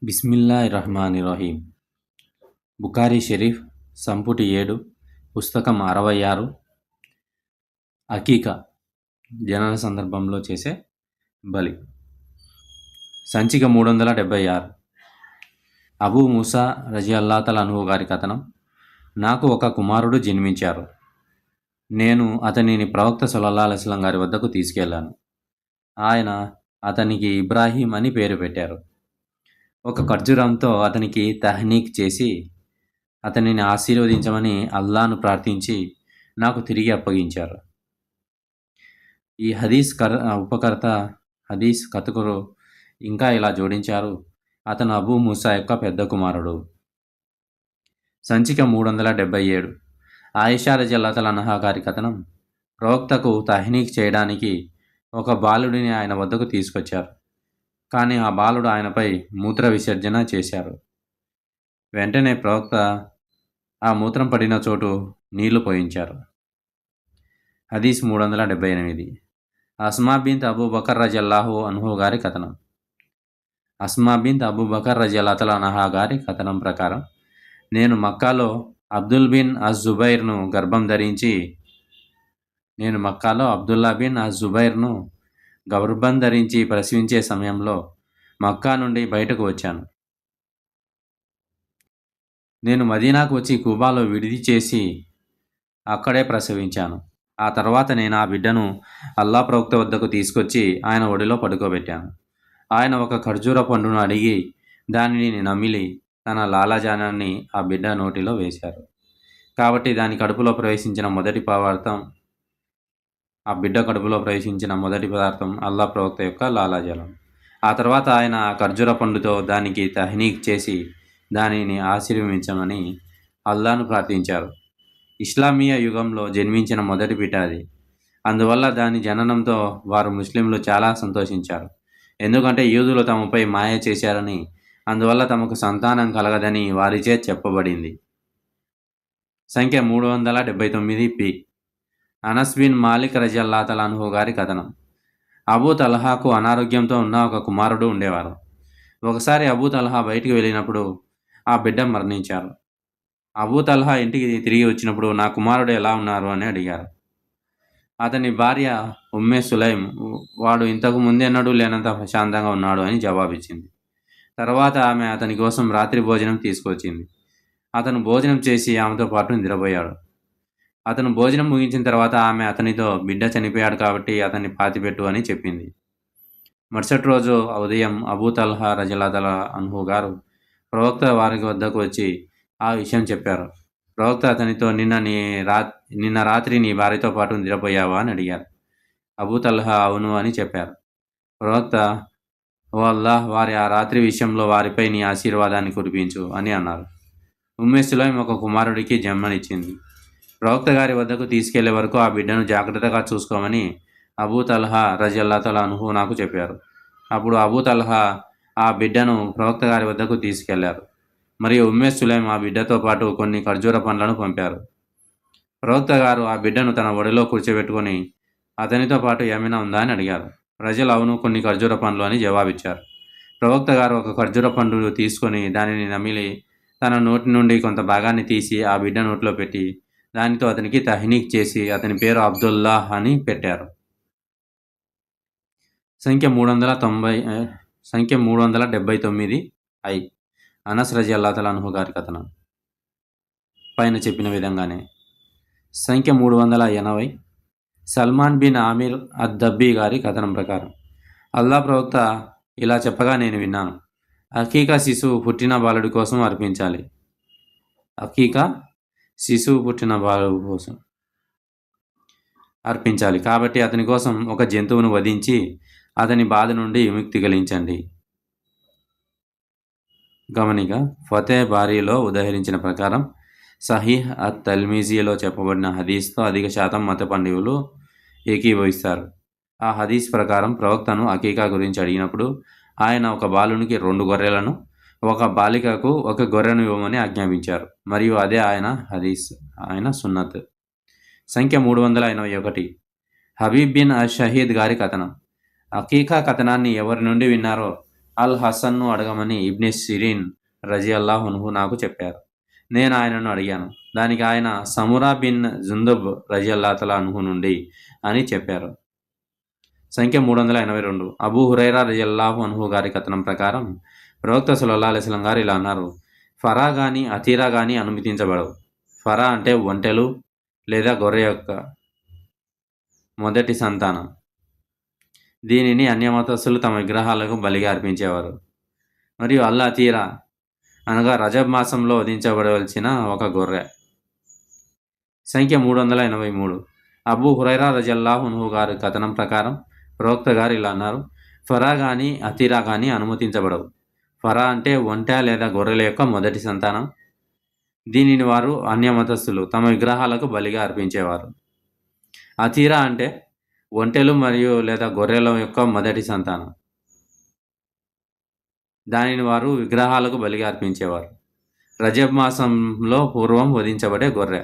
బిస్మిల్లాహిర్రహమానిర్రహీం. బుఖారీ షరీఫ్ సంపుటి 7 పుస్తకం 66 అకీకా జనన సందర్భంలో చేసే బలి. సంచిక 376. అబూ మూసా రజియల్లాహు అన్హు గారి కథనం. నాకు ఒక కుమారుడు జన్మించారు. నేను అతనిని ప్రవక్త సల్లల్లాహు అలైహి వసల్లం గారి వద్దకు తీసుకెళ్లాను. ఆయన అతనికి ఇబ్రాహీం అని పేరు పెట్టారు. ఒక ఖర్జూరంతో అతనికి తహ్నీక్ చేసి అతనిని ఆశీర్వదించమని అల్లాను ప్రార్థించి నాకు తిరిగి అప్పగించారు. ఈ ఉపకర్త హదీస్ కథకులు ఇంకా ఇలా జోడించారు, అతను అబూ మూసా యొక్క పెద్ద కుమారుడు. సంచిక 377. ఆయిషా రజియల్లాహు అన్హా గారి కథనం. ప్రవక్తకు తహ్నీక్ చేయడానికి ఒక బాలుడిని ఆయన వద్దకు తీసుకొచ్చారు. కానీ ఆ బాలుడు ఆయనపై మూత్ర విసర్జన చేశారు. వెంటనే ప్రవక్త ఆ మూత్రం పడిన చోటు నీళ్లు పోయించారు. హదీస్ 378. అస్మా బిన్త్ అబూబకర్ రజియల్లాహు అన్హు గారి కథనం. అస్మా బిన్త్ అబూబకర్ రజియల్లాహు అన్హా గారి కథనం ప్రకారం, నేను మక్కాలో అబ్దుల్లా బిన్ అజ్ జుబైర్ను గర్భం ధరించి ప్రసవించే సమయంలో మక్కా నుండి బయటకు వచ్చాను. నేను మదీనాకు వచ్చి కుబాలో విడిది చేసి అక్కడే ప్రసవించాను. ఆ తర్వాత నేను ఆ బిడ్డను అల్లా ప్రవక్త వద్దకు తీసుకొచ్చి ఆయన ఒడిలో పడుకోబెట్టాను. ఆయన ఒక ఖర్జూర పండును అడిగి దానిని నమిలి తన లాలాజానాన్ని ఆ బిడ్డ నోటిలో వేశారు. కాబట్టి దాని కడుపులో ప్రవేశించిన మొదటి పదార్థం అల్లా ప్రవక్త యొక్క లాలాజలం. ఆ తర్వాత ఆయన ఆ ఖర్జూర పండుతో దానికి తహ్నీక్ చేసి దానిని ఆశీర్వదించమని అల్లాను ప్రార్థించారు. ఇస్లామీయ యుగంలో జన్మించిన మొదటి బిడ్డ అది. అందువల్ల దాని జననంతో వారు ముస్లింలు చాలా సంతోషించారు. ఎందుకంటే యూదులు తమపై మాయ చేశారని, అందువల్ల తమకు సంతానం కలగదని వారిచే చెప్పబడింది. సంఖ్య 379 పి. అనస్ బిన్ మాలిక్ రజియల్లాహు అన్హు గారి కథనం. అబూ తల్హాకు అనారోగ్యంతో ఉన్న ఒక కుమారుడు ఉండేవారు. ఒకసారి అబూ తల్హా బయటికి వెళ్ళినప్పుడు ఆ బిడ్డ మరణించారు. అబూ తల్హా ఇంటికి తిరిగి వచ్చినప్పుడు నా కుమారుడు ఎలా ఉన్నారు అని అడిగారు. అతని భార్య ఉమ్మే సులైం, వాడు ఇంతకు ముందెన్నడూ లేనంత ప్రశాంతంగా ఉన్నాడు అని జవాబిచ్చింది. తర్వాత ఆమె అతని కోసం రాత్రి భోజనం తీసుకొచ్చింది. అతను భోజనం చేసి ఆమెతో పాటు నిద్రపోయాడు. అతను భోజనం ముగించిన తర్వాత ఆమె అతనితో, బిడ్డ చనిపోయాడు కాబట్టి అతన్ని పాతిపెట్టు అని చెప్పింది. మరుసటి రోజు ఉదయం అబూ తల్హా రజియల్లాహు అన్హు గారు ప్రవక్త వారి వద్దకు వచ్చి ఆ విషయం చెప్పారు. ప్రవక్త అతనితో, నిన్న రాత్రి నీ భార్యతో పాటు నిద్రపోయావా అని అడిగారు. అబూ తల్హా అవును అని చెప్పారు. ప్రవక్త, ఓ అల్లాహ్, వారి ఆ రాత్రి విషయంలో వారిపై నీ ఆశీర్వాదాన్ని కురిపించు అని అన్నారు. ఉమ్మే సులైం ఒక కుమారుడికి జన్మనిచ్చింది. ప్రవక్త గారి వద్దకు తీసుకెళ్లే వరకు ఆ బిడ్డను జాగ్రత్తగా చూసుకోమని అబూ తల్హా రజియల్లాహు అన్హు నాకు చెప్పారు. అప్పుడు అబూ తల్హా ఆ బిడ్డను ప్రవక్త గారి వద్దకు తీసుకెళ్లారు. మరియు ఉమ్మే సులైం ఆ బిడ్డతో పాటు కొన్ని ఖర్జూర పండ్లను పంపారు. ప్రవక్త గారు ఆ బిడ్డను తన ఒడిలో కూర్చోబెట్టుకుని అతనితో పాటు ఏమైనా ఉందా అని అడిగారు. ప్రజలు అవును, కొన్ని ఖర్జూర పండ్లు అని జవాబిచ్చారు. ప్రవక్త గారు ఒక ఖర్జూర పండు తీసుకొని దానిని నమిలి తన నోటి నుండి కొంత భాగాన్ని తీసి ఆ బిడ్డ నోట్లో పెట్టి దానితో అతనికి తహ్నీక్ చేసి అతని పేరు అబ్దుల్లాహ్ అని పెట్టారు. సంఖ్య 379 ఐ. అనస్ రజియల్లాహు అన్హు గారి కథనం. పైన చెప్పిన విధంగానే. సంఖ్య 380 సల్మాన్ బిన్ ఆమిర్ అద్దబ్బీ గారి కథనం ప్రకారం, అల్లా ప్రవక్త ఇలా చెప్పగా నేను విన్నాను, అకీకా శిశువు పుట్టిన బాలుడి కోసం అర్పించాలి. అకీకా శిశువు పుట్టిన బాలుడి కోసం అర్పించాలి. కాబట్టి అతని కోసం ఒక జంతువును వధించి అతని బాధ నుండి విముక్తి కలిగించండి. గమనిక. ఫతే బారీలో ఉదహరించిన ప్రకారం సహీహ్ అత్ తిర్మిజీలో చెప్పబడిన హదీస్తో అధిక శాతం మత పండితులు ఏకీభవిస్తారు. ఆ హదీస్ ప్రకారం ప్రవక్తను అకీకా గురించి అడిగినప్పుడు ఆయన ఒక బాలునికి 2 గొర్రెలను, ఒక బాలికకు 1 గొర్రెను ఇవ్వమని ఆజ్ఞాపించారు. మరియు అదే ఆయన సున్నత్. సంఖ్య 381 హబీబ్ బిన్ అష్ షహీద్ గారి కథనం. అకీకా కథనాన్ని ఎవరి నుండి విన్నారో అల్ హసన్ను అడగమని ఇబ్నె సిరీన్ రజియల్లాహు అన్హు నాకు చెప్పారు. నేను ఆయనను అడిగాను. దానికి ఆయన సమురా బిన్ జుందుబ్ రజియల్లాహు అన్హు నుండి అని చెప్పారు. సంఖ్య 382. అబూ హురైరా రజియల్లాహు అన్హు గారి కథనం ప్రకారం ప్రవక్త సల్లల్లాహు అలైహి వసల్లం గారు ఇలా అన్నారు: ఫరా గాని అతీరా గాని అనుమతించబడవు. ఫరా అంటే ఒంటెలు లేదా గొర్రె యొక్క మొదటి సంతానం. దీనిని అన్యమతస్థులు తమ విగ్రహాలకు బలిగా అర్పించేవారు. మరియు అల్ అతీరా అనగా రజబ్ మాసంలో వధించబడవలసిన ఒక గొర్రె. సంఖ్య 383. అబూ హురైరా రజియల్లాహు అన్హు గారి కథనం ప్రకారం ప్రవక్త గారు ఇలా అన్నారు: ఫరా కానీ అతీరా కానీ అనుమతించబడవు. ఫరా అంటే ఒంటె లేదా గొర్రెల యొక్క మొదటి సంతానం. దీనిని వారు అన్యమతస్థులు తమ విగ్రహాలకు బలిగా అర్పించేవారు. అతీరా అంటే ఒంటెలు మరియు లేదా గొర్రెల యొక్క మొదటి సంతానం. దానిని వారు విగ్రహాలకు బలిగా అర్పించేవారు. రజబ్ మాసంలో పూర్వం వధించబడే గొర్రె.